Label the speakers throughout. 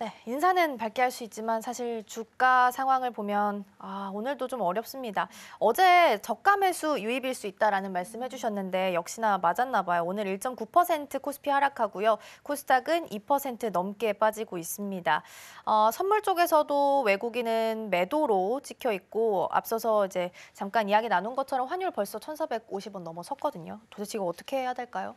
Speaker 1: 네, 인사는 밝게 할 수 있지만 사실 주가 상황을 보면 오늘도 좀 어렵습니다. 어제 저가 매수 유입일 수 있다라는 말씀 해주셨는데 역시나 맞았나 봐요. 오늘 1.9% 코스피 하락하고요. 코스닥은 2% 넘게 빠지고 있습니다. 선물 쪽에서도 외국인은 매도로 찍혀 있고 앞서서 이제 잠깐 이야기 나눈 것처럼 환율 벌써 1,450원 넘어섰거든요. 도대체 이거 어떻게 해야 될까요?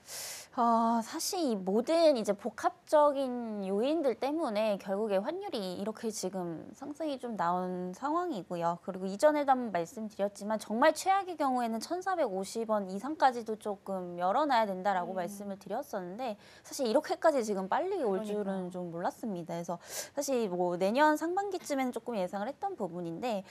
Speaker 2: 사실 이 모든 이제 복합적인 요인들 때문에 결국에 환율이 이렇게 지금 상승이 좀 나온 상황이고요. 그리고 이전에도 한번 말씀드렸지만 정말 최악의 경우에는 1,450원 이상까지도 조금 열어놔야 된다라고 말씀을 드렸었는데 사실 이렇게까지 지금 빨리 올 줄은
Speaker 1: 그러니까요.
Speaker 2: 좀 몰랐습니다. 그래서 사실 뭐 내년 상반기쯤에는 조금 예상을 했던 부분인데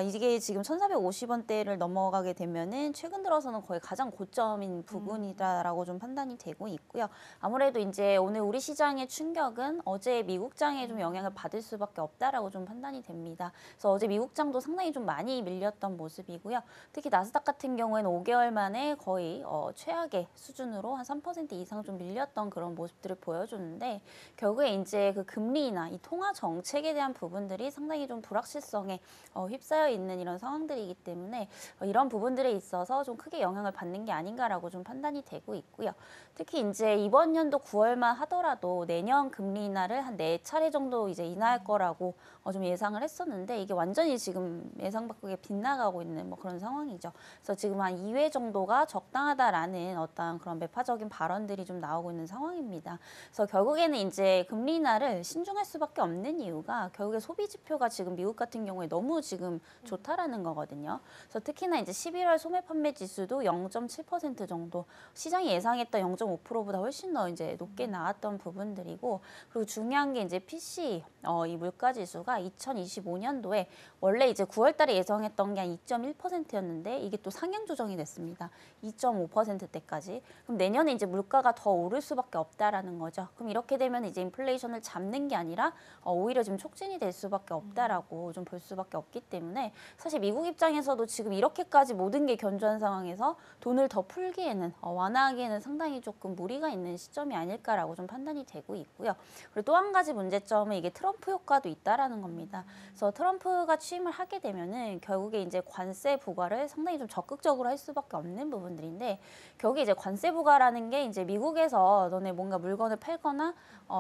Speaker 2: 이게 지금 1,450원대를 넘어가게 되면은 최근 들어서는 거의 가장 고점인 부분이다라고 좀 판단이 되고 있고요. 아무래도 이제 오늘 우리 시장의 충격은 어제 미국장에 좀 영향을 받을 수밖에 없다라고 좀 판단이 됩니다. 그래서 어제 미국장도 상당히 좀 많이 밀렸던 모습이고요. 특히 나스닥 같은 경우에는 5개월 만에 거의 최악의 수준으로 한 3% 이상 좀 밀렸던 그런 모습들을 보여주는데 결국에 이제 그 금리나 이 통화 정책에 대한 부분들이 상당히 좀 불확실성에 휩싸여 있는 이런 상황들이기 때문에 이런 부분들에 있어서 좀 크게 영향을 받는 게 아닌가라고 좀 판단이 되고 있고요. 특히 이제 이번 연도 9월만 하더라도 내년 금리 인하를 한 4차례 정도 이제 인하할 거라고 좀 예상을 했었는데 이게 완전히 지금 예상 밖에 빗나가고 있는 뭐 그런 상황이죠. 그래서 지금 한 2회 정도가 적당하다라는 어떤 그런 매파적인 발언들이 좀 나오고 있는 상황입니다. 그래서 결국에는 이제 금리 인하를 신중할 수밖에 없는 이유가 결국에 소비 지표가 지금 미국 같은 경우에 너무 지금 좋다라는 거거든요. 그래서 특히나 이제 11월 소매 판매 지수도 0.7% 정도 시장이 예상했던 0.5%보다 훨씬 더 이제 높게 나왔던 부분들이고 그리고 중요한 게 이제 PC 이 물가 지수가 2025년도에 원래 이제 9월 달에 예상했던 게 한 2.1%였는데 이게 또 상향 조정이 됐습니다. 2.5%대까지. 그럼 내년에 이제 물가가 더 오를 수밖에 없다라는 거죠. 그럼 이렇게 되면 이제 인플레이션을 잡는 게 아니라 오히려 지금 촉진이 될 수밖에 없다라고 좀 볼 수밖에 없기 때문에 사실 미국 입장에서도 지금 이렇게까지 모든 게 견조한 상황에서 돈을 더 풀기에는 완화하기에는 상당히 조금 무리가 있는 시점이 아닐까라고 좀 판단이 되고 있고요. 그리고 또 한 가지 문제점은 이게 트럼프 효과도 있다라는 겁니다. 그래서 트럼프가 취임을 하게 되면은 결국에 이제 관세 부과를 상당히 좀 적극적으로 할 수밖에 없는 부분들인데 결국에 이제 관세 부과라는 게 이제 미국에서 너네 뭔가 물건을 팔거나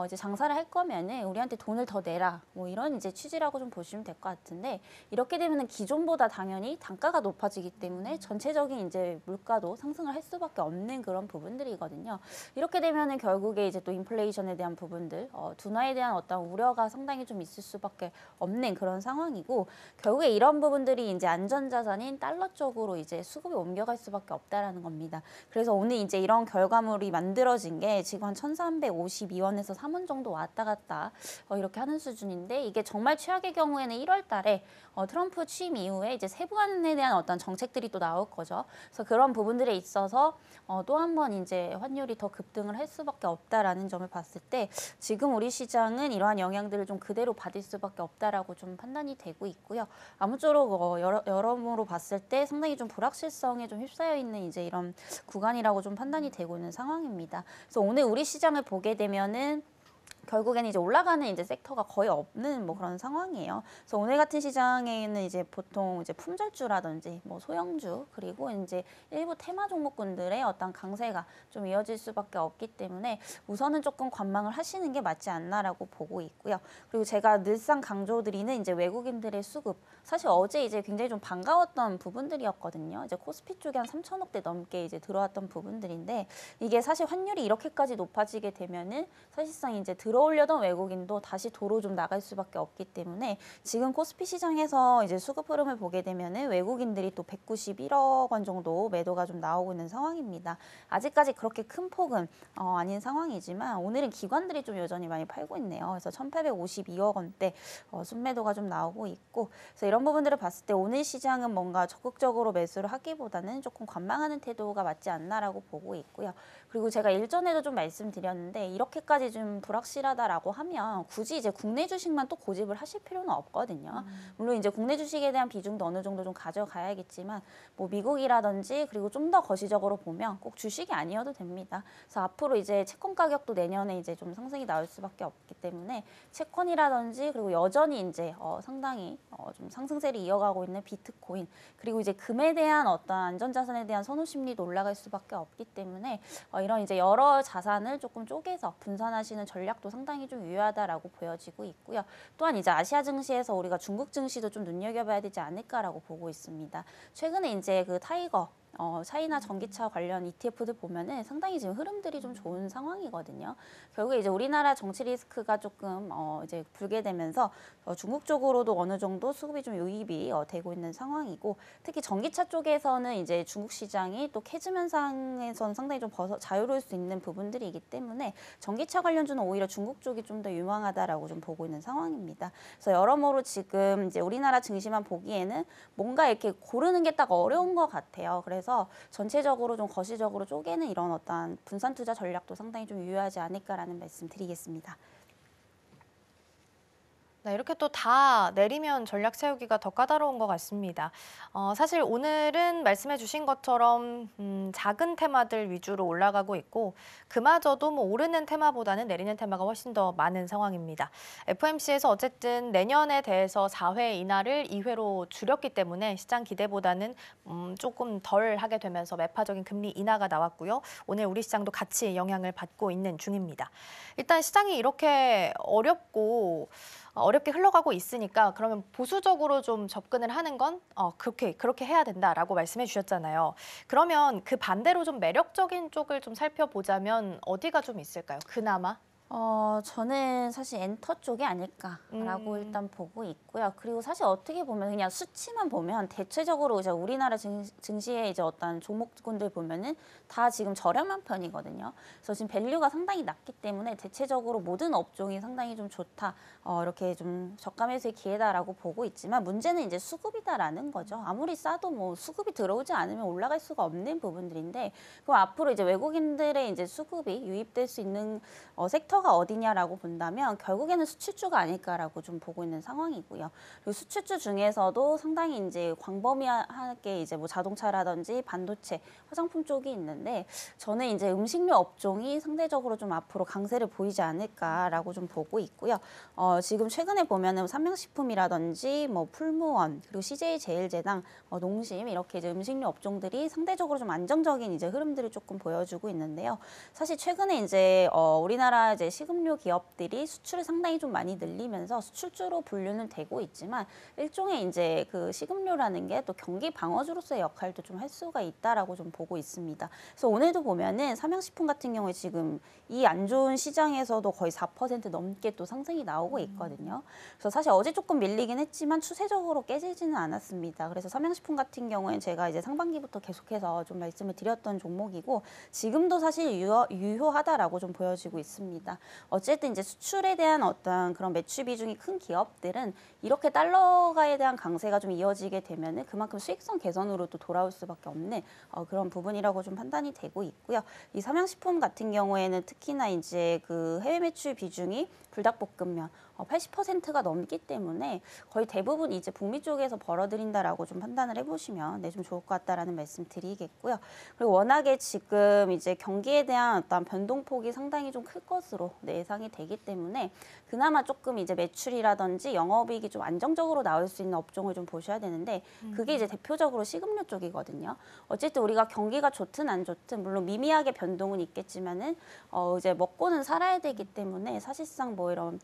Speaker 2: 이제 장사를 할 거면은 우리한테 돈을 더 내라 뭐 이런 이제 취지라고 좀 보시면 될 것 같은데 이렇게 되면은 기존보다 당연히 단가가 높아지기 때문에 전체적인 이제 물가도 상승을 할 수밖에 없는 그런 부분들이거든요. 이렇게 되면은 결국에 이제 또 인플레이션에 대한 부분들, 둔화에 대한 어떤 우려가 상당히 좀 있을 수밖에 없는 그런 상황이고 결국에 이런 부분들이 이제 안전자산인 달러 쪽으로 이제 수급이 옮겨갈 수밖에 없다라는 겁니다. 그래서 오늘 이제 이런 결과물이 만들어진 게 지금 한 1,352원에서 3원 정도 왔다 갔다 이렇게 하는 수준인데 이게 정말 최악의 경우에는 1월 달에 트럼프 취임 이후에 이제 세부안에 대한 어떤 정책들이 또 나올 거죠. 그래서 그런 부분들에 있어서 또 한 번 이제 환율이 더 급등을 할 수밖에 없다라는 점을 봤을 때 지금 우리 시장은 이러한 영향들을 좀 그대로 받을 수밖에 없다라고 좀 판단이 되고 있고요. 아무쪼록 여러모로 봤을 때 상당히 좀 불확실성에 좀 휩싸여 있는 이제 이런 구간이라고 좀 판단이 되고 있는 상황입니다. 그래서 오늘 우리 시장을 보게 되면은 결국에는 이제 올라가는 이제 섹터가 거의 없는 뭐 그런 상황이에요. 그래서 오늘 같은 시장에는 이제 보통 이제 품절주라든지 뭐 소형주 그리고 이제 일부 테마 종목군들의 어떤 강세가 좀 이어질 수밖에 없기 때문에 우선은 조금 관망을 하시는 게 맞지 않나라고 보고 있고요. 그리고 제가 늘상 강조드리는 이제 외국인들의 수급 사실 어제 이제 굉장히 좀 반가웠던 부분들이었거든요. 이제 코스피 쪽에 한 3천억대 넘게 이제 들어왔던 부분들인데 이게 사실 환율이 이렇게까지 높아지게 되면은 사실상 이제 들어오려던 외국인도 다시 도로 좀 나갈 수밖에 없기 때문에 지금 코스피 시장에서 이제 수급 흐름을 보게 되면은 외국인들이 또 191억 원 정도 매도가 좀 나오고 있는 상황입니다. 아직까지 그렇게 큰 폭은 아닌 상황이지만 오늘은 기관들이 좀 여전히 많이 팔고 있네요. 그래서 1,852억 원대 순매도가 좀 나오고 있고 그래서 이런 부분들을 봤을 때 오늘 시장은 뭔가 적극적으로 매수를 하기보다는 조금 관망하는 태도가 맞지 않나라고 보고 있고요. 그리고 제가 일전에도 좀 말씀드렸는데 이렇게까지 좀 불확실한 확실하다라고 하면 굳이 이제 국내 주식만 또 고집을 하실 필요는 없거든요. 물론 이제 국내 주식에 대한 비중도 어느 정도 좀 가져가야겠지만 뭐 미국이라든지 그리고 좀 더 거시적으로 보면 꼭 주식이 아니어도 됩니다. 그래서 앞으로 이제 채권 가격도 내년에 이제 좀 상승이 나올 수밖에 없기 때문에 채권이라든지 그리고 여전히 이제 상당히 좀 상승세를 이어가고 있는 비트코인 그리고 이제 금에 대한 어떤 안전자산에 대한 선호 심리도 올라갈 수밖에 없기 때문에 이런 이제 여러 자산을 조금 쪼개서 분산하시는 전략도 상당히 좀 유효하다라고 보여지고 있고요. 또한 이제 아시아 증시에서 우리가 중국 증시도 좀 눈여겨봐야 되지 않을까라고 보고 있습니다. 최근에 이제 그 타이거 차이나 전기차 관련 ETF들 보면은 상당히 지금 흐름들이 좀 좋은 상황이거든요. 결국에 이제 우리나라 정치 리스크가 조금 이제 불게 되면서 중국 쪽으로도 어느 정도 수급이 좀 유입이 되고 있는 상황이고 특히 전기차 쪽에서는 이제 중국 시장이 또 캐즘 현상에서는 상당히 좀 자유로울 수 있는 부분들이기 때문에 전기차 관련주는 오히려 중국 쪽이 좀 더 유망하다라고 좀 보고 있는 상황입니다. 그래서 여러모로 지금 이제 우리나라 증시만 보기에는 뭔가 이렇게 고르는 게 딱 어려운 것 같아요. 그래서 전체적으로 좀 거시적으로 쪼개는 이런 어떤 분산 투자 전략도 상당히 좀 유효하지 않을까라는 말씀 드리겠습니다.
Speaker 1: 네, 이렇게 또 다 내리면 전략 세우기가 더 까다로운 것 같습니다. 사실 오늘은 말씀해 주신 것처럼 작은 테마들 위주로 올라가고 있고 그마저도 뭐 오르는 테마보다는 내리는 테마가 훨씬 더 많은 상황입니다. FOMC에서 어쨌든 내년에 대해서 4회 인하를 2회로 줄였기 때문에 시장 기대보다는 조금 덜 하게 되면서 매파적인 금리 인하가 나왔고요. 오늘 우리 시장도 같이 영향을 받고 있는 중입니다. 일단 시장이 이렇게 어렵게 흘러가고 있으니까 그러면 보수적으로 좀 접근을 하는 건 그렇게 해야 된다라고 말씀해 주셨잖아요. 그러면 그 반대로 좀 매력적인 쪽을 좀 살펴보자면 어디가 좀 있을까요? 그나마?
Speaker 2: 저는 사실 엔터 쪽이 아닐까라고 일단 보고 있고요. 그리고 사실 어떻게 보면 그냥 수치만 보면 대체적으로 이제 우리나라 증시의 이제 어떤 종목군들 보면은 다 지금 저렴한 편이거든요. 그래서 지금 밸류가 상당히 낮기 때문에 대체적으로 모든 업종이 상당히 좀 좋다. 이렇게 좀 저가 매수의 기회다라고 보고 있지만 문제는 이제 수급이다라는 거죠. 아무리 싸도 뭐 수급이 들어오지 않으면 올라갈 수가 없는 부분들인데 그럼 앞으로 이제 외국인들의 이제 수급이 유입될 수 있는 섹터가 어디냐라고 본다면 결국에는 수출주가 아닐까라고 좀 보고 있는 상황이고요. 그리고 수출주 중에서도 상당히 이제 광범위하게 이제 뭐 자동차라든지 반도체, 화장품 쪽이 있는데 저는 이제 음식료 업종이 상대적으로 좀 앞으로 강세를 보이지 않을까라고 좀 보고 있고요. 지금 최근에 보면은 삼양식품이라든지 뭐 풀무원 그리고 CJ제일제당, 농심 이렇게 이제 음식료 업종들이 상대적으로 좀 안정적인 이제 흐름들을 조금 보여주고 있는데요. 사실 최근에 이제 우리나라 이제 식음료 기업들이 수출을 상당히 좀 많이 늘리면서 수출주로 분류는 되고 있지만 일종의 이제 그 식음료라는 게 또 경기 방어주로서의 역할도 좀 할 수가 있다라고 좀 보고 있습니다. 그래서 오늘도 보면은 삼양식품 같은 경우에 지금 이 안 좋은 시장에서도 거의 4% 넘게 또 상승이 나오고 있거든요. 그래서 사실 어제 조금 밀리긴 했지만 추세적으로 깨지지는 않았습니다. 그래서 삼양식품 같은 경우에는 제가 이제 상반기부터 계속해서 좀 말씀을 드렸던 종목이고 지금도 사실 유효하다라고 좀 보여지고 있습니다. 어쨌든 이제 수출에 대한 어떤 그런 매출 비중이 큰 기업들은 이렇게 달러가에 대한 강세가 좀 이어지게 되면은 그만큼 수익성 개선으로 또 돌아올 수밖에 없는 그런 부분이라고 좀 판단이 되고 있고요. 이 삼양식품 같은 경우에는 특히나 이제 그 해외 매출 비중이 불닭볶음면 80%가 넘기 때문에 거의 대부분 이제 북미 쪽에서 벌어들인다라고 좀 판단을 해보시면 좀 좋을 것 같다라는 말씀 드리겠고요. 그리고 워낙에 지금 이제 경기에 대한 어떤 변동폭이 상당히 좀 클 것으로 예상이 되기 때문에 그나마 조금 이제 매출이라든지 영업이익이 좀 안정적으로 나올 수 있는 업종을 좀 보셔야 되는데 그게 이제 대표적으로 식음료 쪽이거든요. 어쨌든 우리가 경기가 좋든 안 좋든 물론 미미하게 변동은 있겠지만은 이제 먹고는 살아야 되기 때문에 사실상 뭐 이런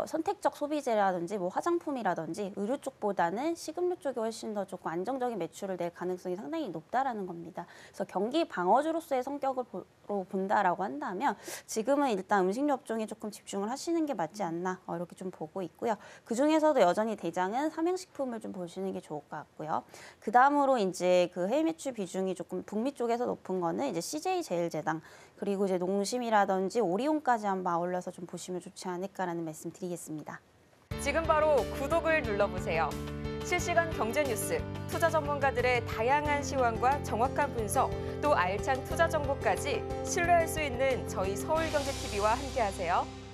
Speaker 2: 선택적 소비재라든지 뭐 화장품이라든지 의류 쪽보다는 식음료 쪽이 훨씬 더 조금 안정적인 매출을 낼 가능성이 상당히 높다라는 겁니다. 그래서 경기 방어주로서의 성격으로 본다라고 한다면 지금은 일단 음식료 업종에 조금 집중을 하시는 게 맞지 않나 이렇게 좀 보고 있고요. 그 중에서도 여전히 대장은 삼양식품을 좀 보시는 게 좋을 것 같고요. 그 다음으로 이제 그 해외 매출 비중이 조금 북미 쪽에서 높은 거는 이제 CJ제일제당 그리고 이제 농심이라든지 오리온까지 한번 아울러서 좀 보시면 좋지 않을까라는 말씀 드리겠습니다.
Speaker 3: 지금 바로 구독을 눌러보세요. 실시간 경제 뉴스, 투자 전문가들의 다양한 시황과 정확한 분석, 또 알찬 투자 정보까지 신뢰할 수 있는 저희 서울경제TV와 함께하세요.